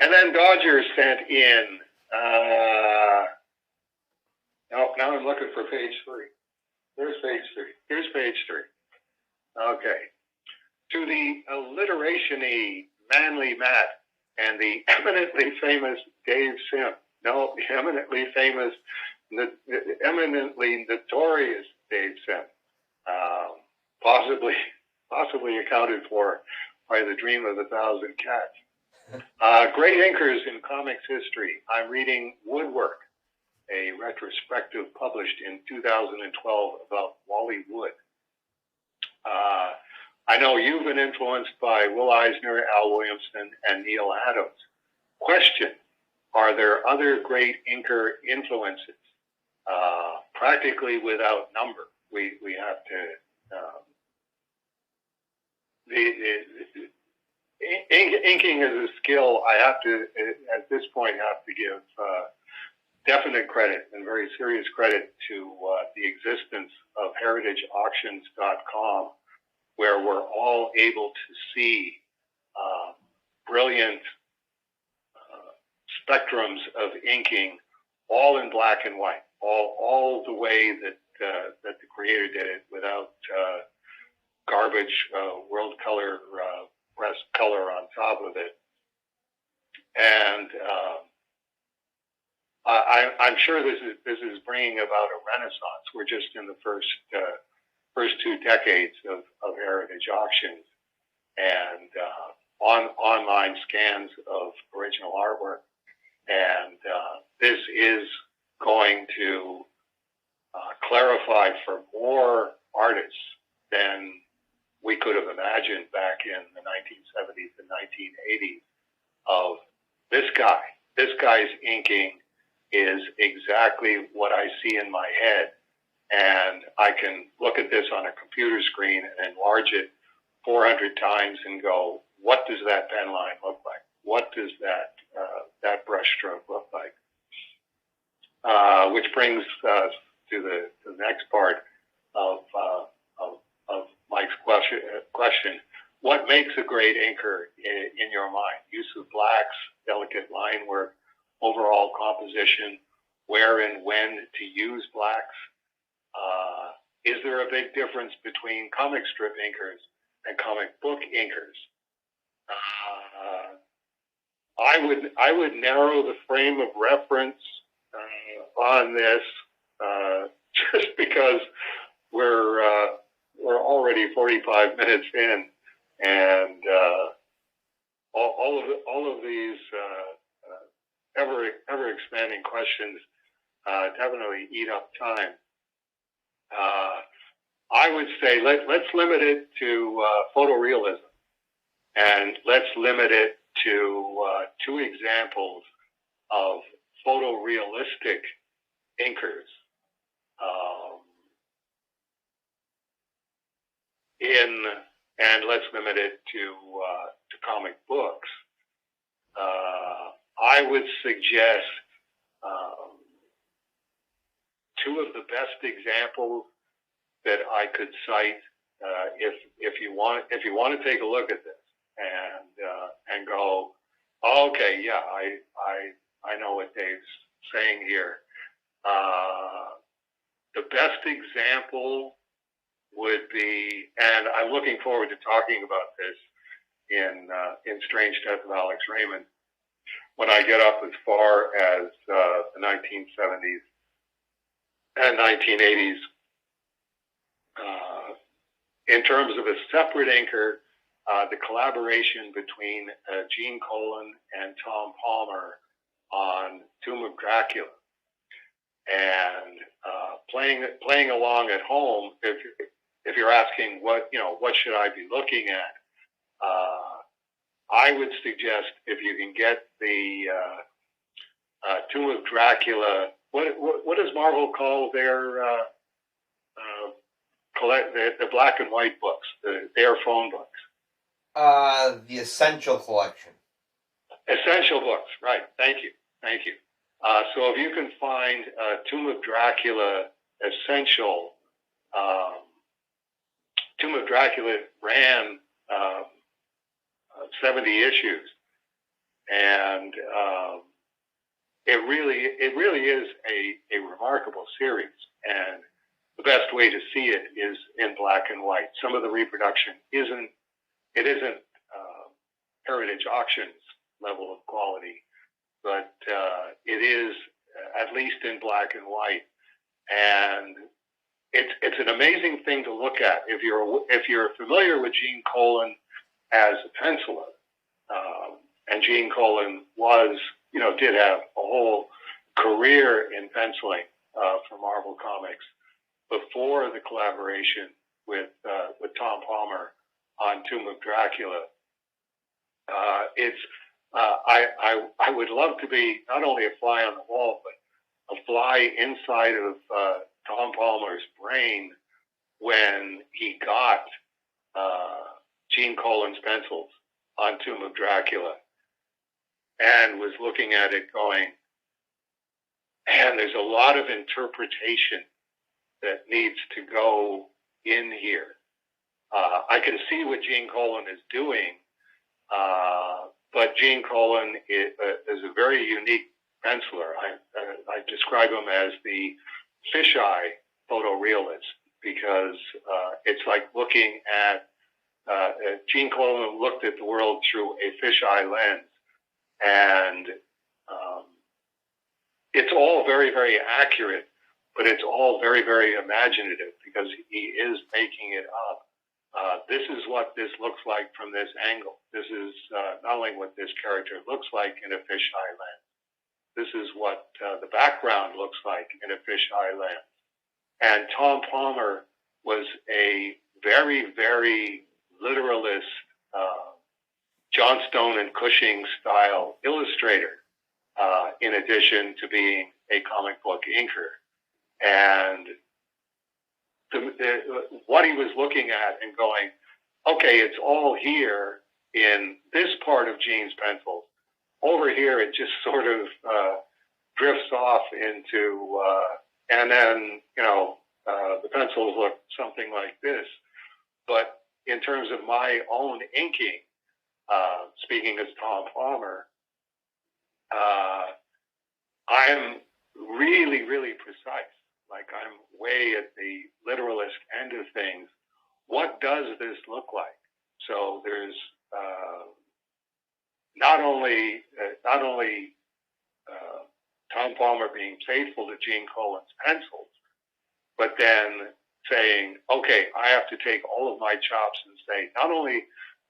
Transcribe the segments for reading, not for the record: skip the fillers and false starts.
And then Dodger sent in, now I'm looking for page 3. Where's page 3? Here's page 3. Okay. To the alliteration-y Manly Matt and the eminently famous Dave Sim. No, the eminently famous, eminently notorious Dave Sim. Possibly accounted for by the dream of 1,000 cats. Great inkers in comics history. I'm reading Woodwork, a retrospective published in 2012 about Wally Wood. I know you've been influenced by Will Eisner, Al Williamson, and Neil Adams. Question, are there other great inker influences? Practically without number. We have to... Inking is a skill I have to, at this point, have to give definite credit and very serious credit to the existence of heritageauctions.com, where we're all able to see brilliant spectrums of inking, all in black and white, all the way that the creator did it, without garbage world color pressed color on top of it. And I'm sure this is bringing about a renaissance. We're just in the first 2 decades of heritage auctions and online scans of original artwork, and this is going to clarify for more artists than we could have imagined back in the 1970s and 1980s of this guy. This guy's inking is exactly what I see in my head, and I can look at this on a computer screen and enlarge it 400 times and go, what does that pen line look like? What does that brush stroke look like? Which brings us to the next part of Mike's question. What makes a great inker in your mind? Use of blacks, delicate line work, overall composition, where and when to use blacks. Is there a big difference between comic strip inkers and comic book inkers? I would narrow the frame of reference on this just because we're already 45 minutes in, and all of these ever expanding questions definitely eat up time. I would say let's limit it to photorealism, and let's limit it to 2 examples of photorealistic inkers. And let's limit it to comic books. I would suggest 2 of the best examples that I could cite if you want to take a look at this and go, oh, okay, yeah, I know what Dave's saying here. The best example would be, and I'm looking forward to talking about this in Strange Death of Alex Raymond when I get up as far as the 1970s and 1980s. In terms of a separate inker, the collaboration between Gene Colan and Tom Palmer on Tomb of Dracula, and playing along at home. If you're asking what should I be looking at, I would suggest if you can get the Tomb of Dracula. What does Marvel call their the black and white books, their phone books? The Essential Collection. Essential books, right? Thank you. So if you can find Tomb of Dracula Essential, Tomb of Dracula ran 70 issues, and it really is a remarkable series. And the best way to see it is in black and white. Some of the reproduction isn't Heritage Auctions level of quality, but it is at least in black and white, and it's an amazing thing to look at if you're familiar with Gene Colan as a penciler. And Gene Colan did have a whole career in penciling for Marvel Comics before the collaboration with Tom Palmer on Tomb of Dracula. I would love to be not only a fly on the wall, but a fly inside of Tom Palmer's brain when he got Gene Colan's pencils on Tomb of Dracula and was looking at it going, man, there's a lot of interpretation that needs to go in here. I can see what Gene Colan is doing, but Gene Colan is a very unique penciler. I describe him as the fisheye photorealist because it's like looking at Gene Colan looked at the world through a fisheye lens, and it's all very, very accurate, but it's all very, very imaginative because he is making it up. This is what this looks like from this angle. This is not only what this character looks like in a fisheye lens. This is what the background looks like in a fisheye lens. And Tom Palmer was a very, very literalist, Johnstone and Cushing style illustrator, in addition to being a comic book inker. And what he was looking at and going, okay, it's all here in this part of Gene's pencils. Over here, it just sort of drifts off into, and then, the pencils look something like this. But in terms of my own inking, speaking as Tom Palmer, I'm really, really precise. Like I'm way at the literalist end of things. What does this look like? So there's not only Tom Palmer being faithful to Gene Colan's pencils, but then saying, okay, I have to take all of my chops and say, not only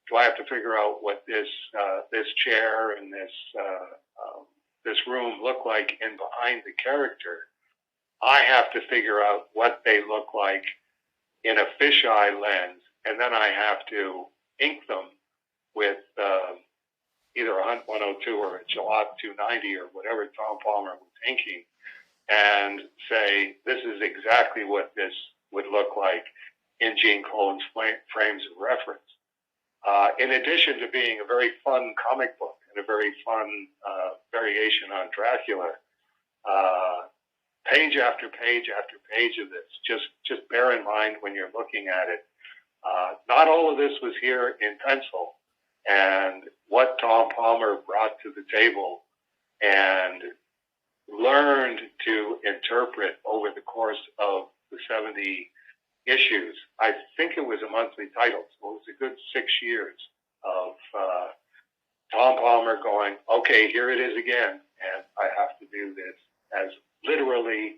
do I have to figure out what this chair and this room look like in behind the character, I have to figure out what they look like in a fisheye lens, and then I have to ink them with either a Hunt 102 or a Gillot 290 or whatever Tom Palmer was inking, and say, this is exactly what this would look like in Gene Colan's frames of reference. In addition to being a very fun comic book and a very fun variation on Dracula, page after page after page of this, just bear in mind when you're looking at it, not all of this was here in pencil, and what Tom Palmer brought to the table and learned to interpret over the course of the 70 issues. I think it was a monthly title, so it was a good 6 years of Tom Palmer going, okay, here it is again, and I have to do this as literally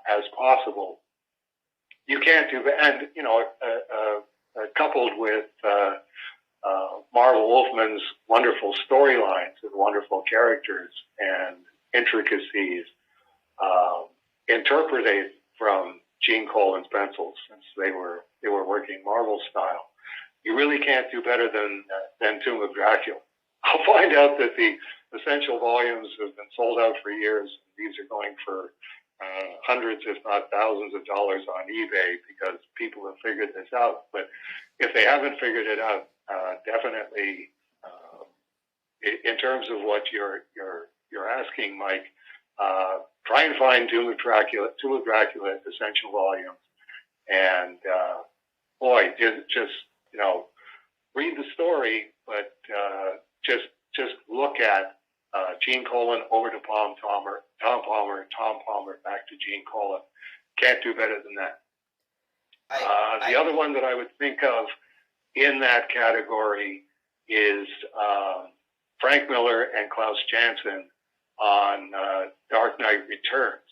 as possible. You can't do that, and coupled with Marvel Wolfman's wonderful storylines and wonderful characters and intricacies, interpreted from Gene Colan's pencils, since they were working Marvel style. You really can't do better than Tomb of Dracula. I'll find out that the essential volumes have been sold out for years. These are going for hundreds, if not thousands of dollars on eBay because people have figured this out. But if they haven't figured it out, definitely, in terms of what you're asking, Mike, try and find Tomb of Dracula essential volumes, and boy, just read the story, but just just look at Gene Colan over to Tom Palmer, Tom Palmer back to Gene Colan. Can't do better than that. The other one that I would think of in that category is Frank Miller and Klaus Janson on Dark Knight Returns.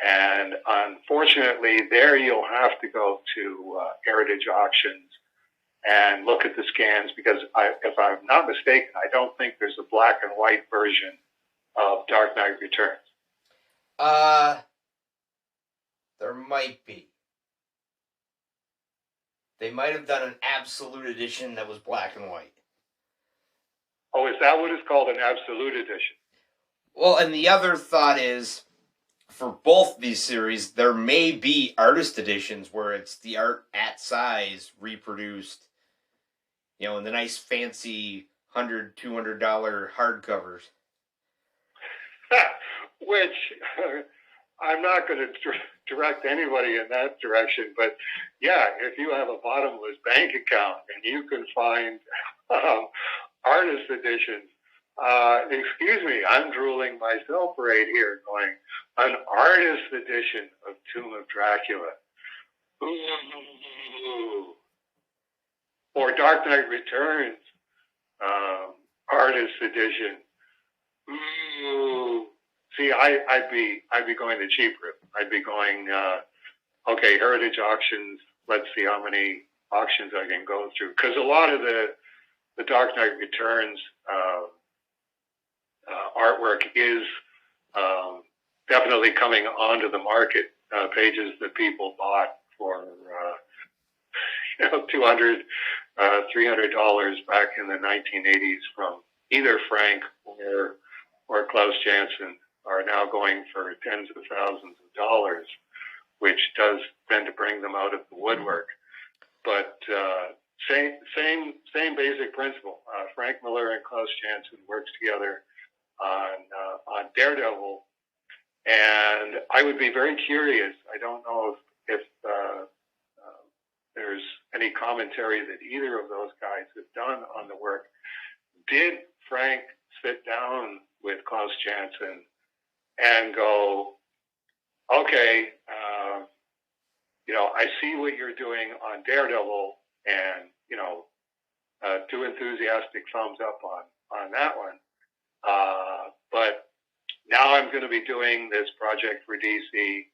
And unfortunately, there you'll have to go to Heritage Auctions and look at the scans, because if I'm not mistaken, I don't think there's a black and white version of Dark Knight Returns. There might be. They might have done an absolute edition that was black and white. Oh, is that what it's called, an absolute edition? Well, and the other thought is, for both these series, there may be artist editions where it's the art at size reproduced, in the nice fancy $100, $200 hardcovers. Which I'm not going to direct anybody in that direction, but yeah, if you have a bottomless bank account and you can find artist editions, excuse me, I'm drooling myself right here, going, an artist edition of Tomb of Dracula. Ooh. Or Dark Knight Returns, artist edition. Ooh. See, I'd be going the cheap route. I'd be going, okay, Heritage Auctions. Let's see how many auctions I can go through, because a lot of the Dark Knight Returns artwork is definitely coming onto the market. Pages that people bought for $200, $300 back in the 1980s from either Frank or Klaus Janson are now going for tens of thousands of dollars, which does tend to bring them out of the woodwork. But same basic principle. Frank Miller and Klaus Janson works together on Daredevil, and I would be very curious. I don't know if there's any commentary that either of those guys have done on the work. Did Frank sit down with Klaus Janson and go, okay, I see what you're doing on Daredevil, and, two enthusiastic thumbs up on that one. But now I'm going to be doing this project for DC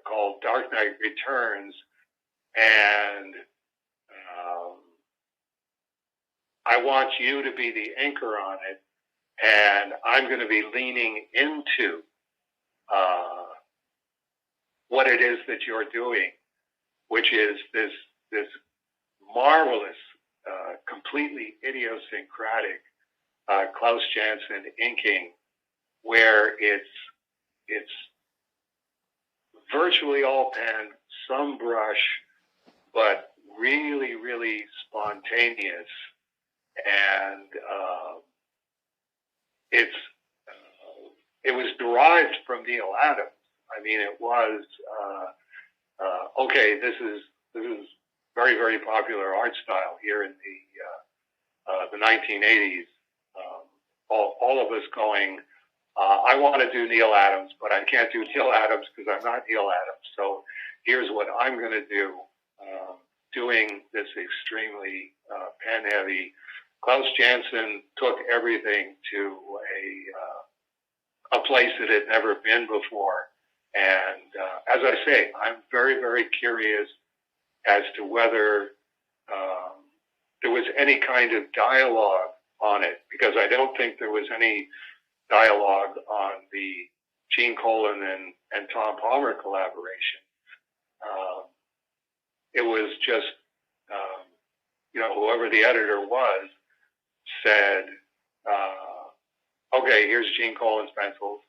called Dark Knight Returns, and I want you to be the anchor on it, and I'm going to be leaning into what it is that you're doing, which is this marvelous, completely idiosyncratic Klaus Janson inking, where it's virtually all pen, some brush, but really, really spontaneous. And it was derived from Neil Adams. I mean, it was okay. This is very, very popular art style here in the 1980s. All of us going, I want to do Neil Adams, but I can't do Neil Adams because I'm not Neil Adams. So here's what I'm going to do, doing this extremely pen-heavy. Klaus Janson took everything to a place that had never been before. And as I say, I'm very, very curious as to whether there was any kind of dialogue on it, because I don't think there was any dialogue on the Gene Colan and Tom Palmer collaboration. It was just, whoever the editor was said, okay, here's Gene Colan's pencils.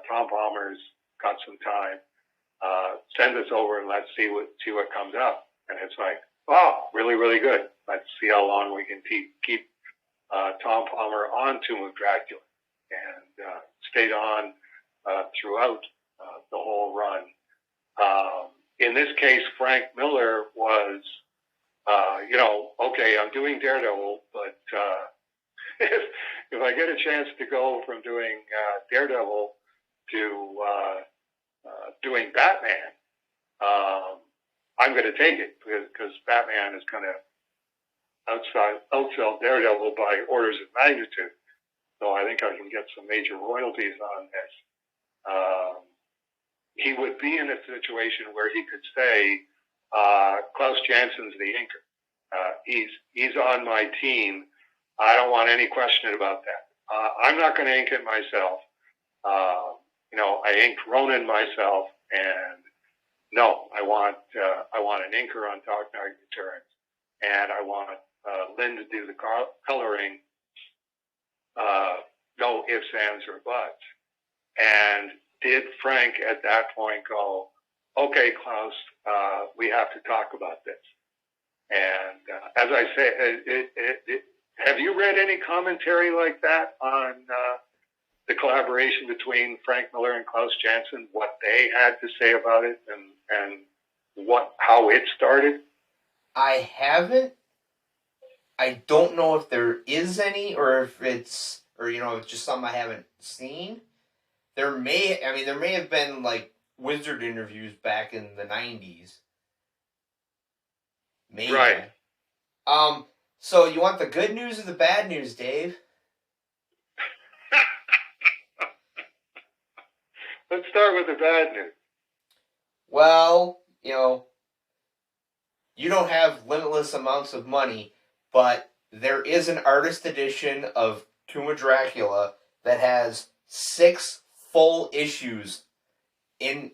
Tom Palmer's got some time. Send this over and let's see what comes up. And it's like, wow, really, really good. Let's see how long we can keep Tom Palmer on Tomb of Dracula, and stayed on throughout the whole run. In this case, Frank Miller was, okay, I'm doing Daredevil, but if I get a chance to go from doing Daredevil to doing Batman, I'm going to take it because Batman is going to outsell Daredevil by orders of magnitude. So I think I can get some major royalties on this. He would be in a situation where he could say, Klaus Jansen's the inker. He's on my team. I don't want any question about that. I'm not going to ink it myself. I inked Ronin myself, and no, I want an inker on Dark Knight Returns, and I want Lynn to do the coloring. No ifs, ands, or buts. And did Frank at that point go, okay, Klaus, we have to talk about this? And as I say, have you read any commentary like that on the collaboration between Frank Miller and Klaus Janson, what they had to say about it and how it started? I haven't. I don't know if there is any, or if it's just something I haven't seen. There may have been like Wizard interviews back in the 90s. Maybe. Right. So you want the good news or the bad news, Dave? Let's start with the bad news. Well, you don't have limitless amounts of money, but there is an artist edition of Tomb of Dracula that has 6 full issues in,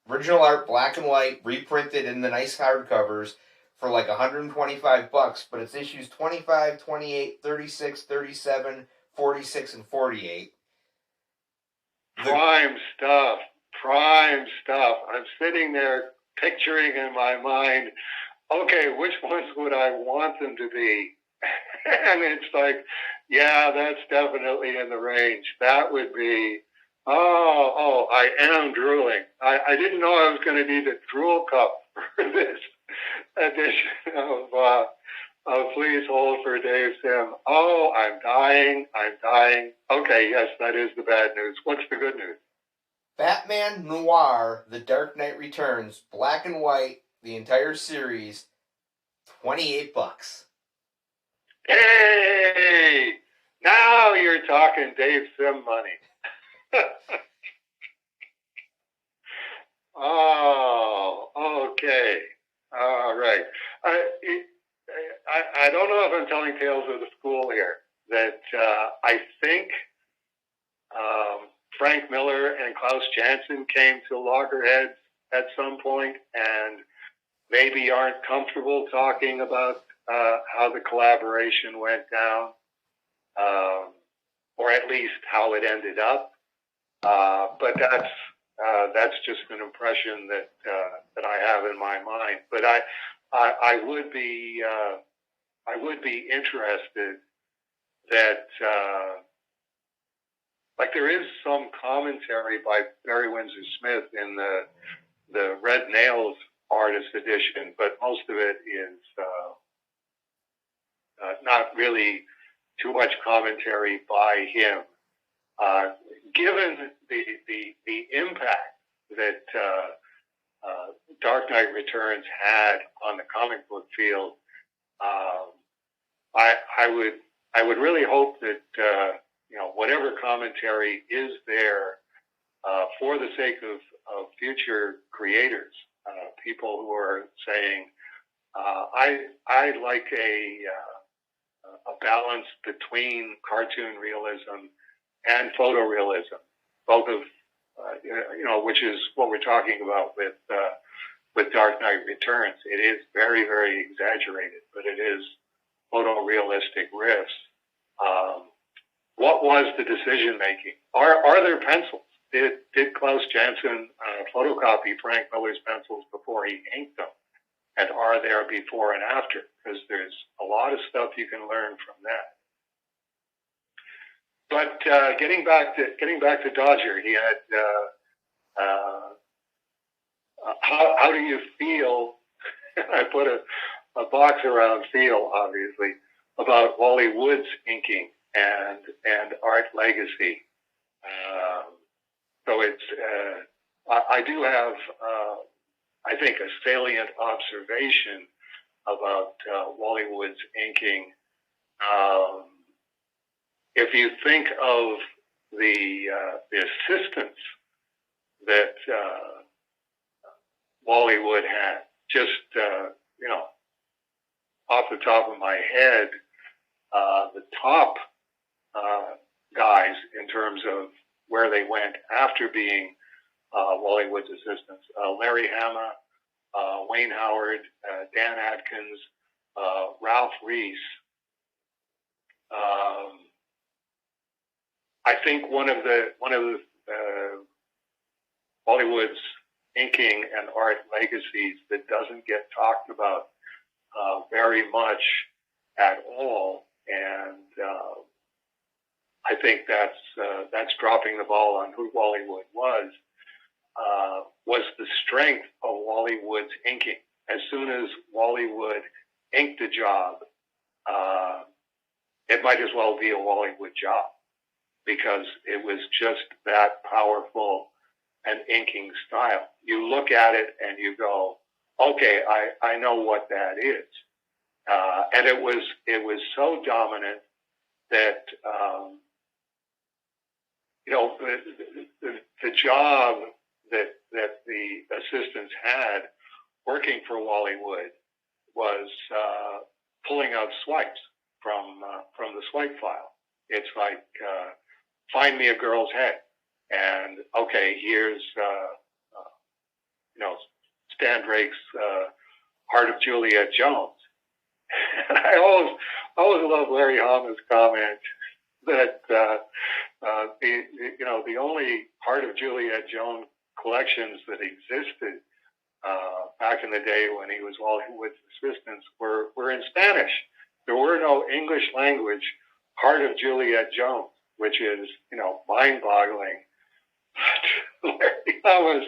original art, black and white, reprinted in the nice hardcovers for like $125, but it's issues 25, 28, 36, 37, 46, and 48. Prime stuff. I'm sitting there picturing in my mind, okay, which ones would I want them to be? And it's like, yeah, that's definitely in the range. That would be, I am drooling. I didn't know I was going to need a drool cup for this edition of Please Hold for Dave Sim. Oh, I'm dying. Okay, yes, that is the bad news. What's the good news? Batman Noir, The Dark Knight Returns, black and white, the entire series, $28. Hey! Now you're talking Dave Sim money. Oh, okay. All right. I don't know if I'm telling tales of the school here. That I think Frank Miller and Klaus Janson came to loggerheads at some point and maybe aren't comfortable talking about how the collaboration went down, or at least how it ended up. But that's just an impression that I have in my mind. But I would be interested that like there is some commentary by Barry Windsor Smith in the Red Nails artist edition, but most of it is not really too much commentary by him. Given the impact that Dark Knight Returns had on the comic book field, I would really hope that whatever commentary is there for the sake of future creators, people who are saying, I like a balance between cartoon realism and photorealism, both of which is what we're talking about with Dark Knight Returns. It is very, very exaggerated, but it is photorealistic riffs. What was the decision making? Are there pencils? Did Klaus Janson photocopy Frank Miller's pencils before he inked them? And are there before and after? Because there's a lot of stuff you can learn from that. But getting back to Dodger, he had how do you feel? I put a box around feel, obviously. about Wally Wood's inking and art legacy. So it's I do have I think a salient observation about Wally Wood's inking. If you think of the assistants that Wally Wood had, just off the top of my head, the top guys in terms of where they went after being Wally Wood's assistants: Larry Hama, Wayne Howard, Dan Adkins, Ralph Reese. I think one of the Wally Wood's inking and art legacies that doesn't get talked about very much at all, and I think that's dropping the ball on who Wally Wood was the strength of Wally Wood's inking. As soon as Wally Wood inked a job, it might as well be a Wally Wood job, because it was just that powerful an inking style. You look at it and you go, okay, I know what that is. And it was so dominant that the job that the assistants had working for Wally Wood was pulling out swipes from the swipe file. It's like, find me a girl's head, and okay, here's Stan Drake's Heart of Juliet Jones. And I always love Larry Hama's comment that the only Heart of Juliet Jones collections that existed back in the day when he was Wally Wood's assistants were in Spanish. There were no English language Heart of Juliet Jones, which is mind-boggling. Larry Hama's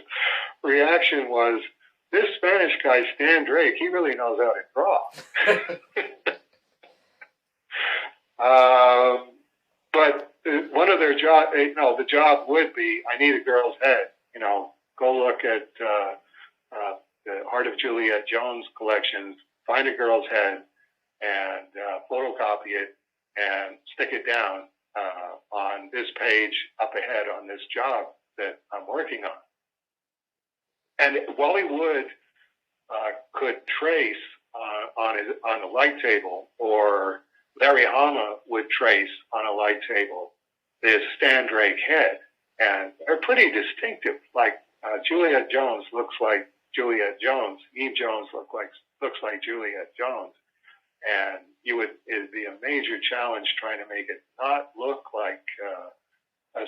reaction was, this Spanish guy, Stan Drake, he really knows how to draw. But one of their jobs, the job would be, I need a girl's head. Go look at the Heart of Juliet Jones collections, find a girl's head, and photocopy it and stick it down on this page up ahead on this job that I'm working on. And Wally Wood could trace on a light table, or Larry Hama would trace on a light table, this Stan Drake head, and they're pretty distinctive. Like Juliet Jones looks like Juliet Jones. Eve Jones looks like Juliet Jones, and it'd be a major challenge trying to make it not look like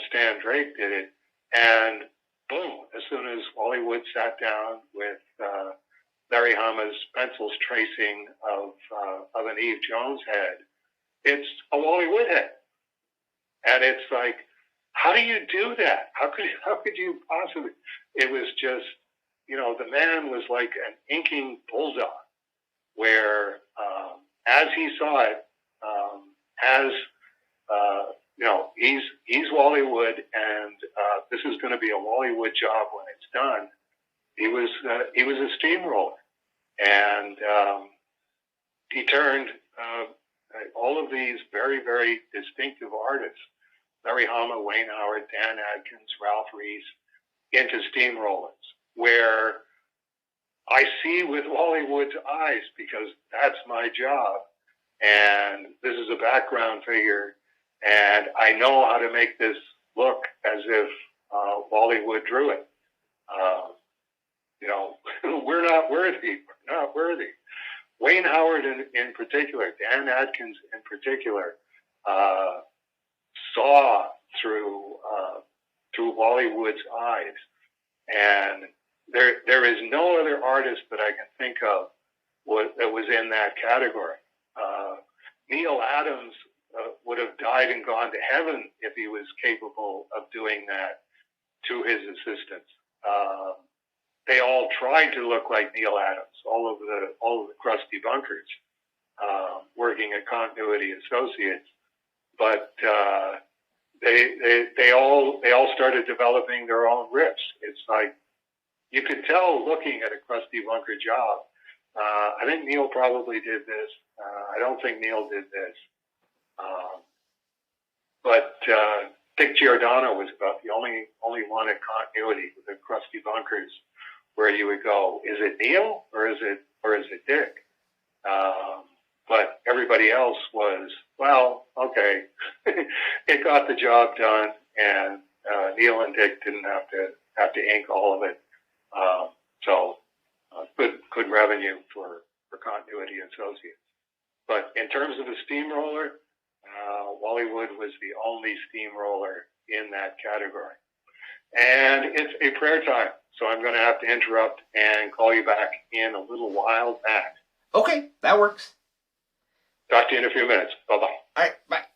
Stan Drake did it. And boom, as soon as Wally Wood sat down with Larry Hama's pencils tracing of an Eve Jones head, it's a Wally Wood head. And it's like, how do you do that? How could you possibly? It was just, the man was like an inking bulldog, where as he saw it, he's Wally Wood, and this is going to be a Wally Wood job when it's done. He was a steamroller, and he turned all of these very, very distinctive artists, Larry Hama, Wayne Howard, Dan Adkins, Ralph Reese, into steamrollers, where I see with Wally Wood's eyes, because that's my job, and this is a background figure, and I know how to make this look as if Wally Wood drew it. We're not worthy. We're not worthy. Wayne Howard in particular, Dan Adkins in particular, saw through Wally Wood's eyes, and there is no other artist that I can think of that was in that category. Neil Adams would have died and gone to heaven if he was capable of doing that to his assistants. They all tried to look like Neil Adams, all of the crusty bunkers. working at Continuity Associates, but they all started developing their own riffs. It's like you could tell looking at a Crusty Bunker job. I think Neil probably did this. I don't think Neil did this. But Dick Giordano was about the only one at Continuity with the Crusty Bunkers where you would go, is it Neil or is it Dick? But everybody else was, well, okay, it got the job done, and Neil and Dick didn't have to ink all of it. So good revenue for Continuity Associates. But in terms of a steamroller, Wally Wood was the only steamroller in that category. And it's a prayer time, so I'm going to have to interrupt and call you back in a little while, Matt. Okay, that works. Talk to you in a few minutes. Bye-bye. All right, bye.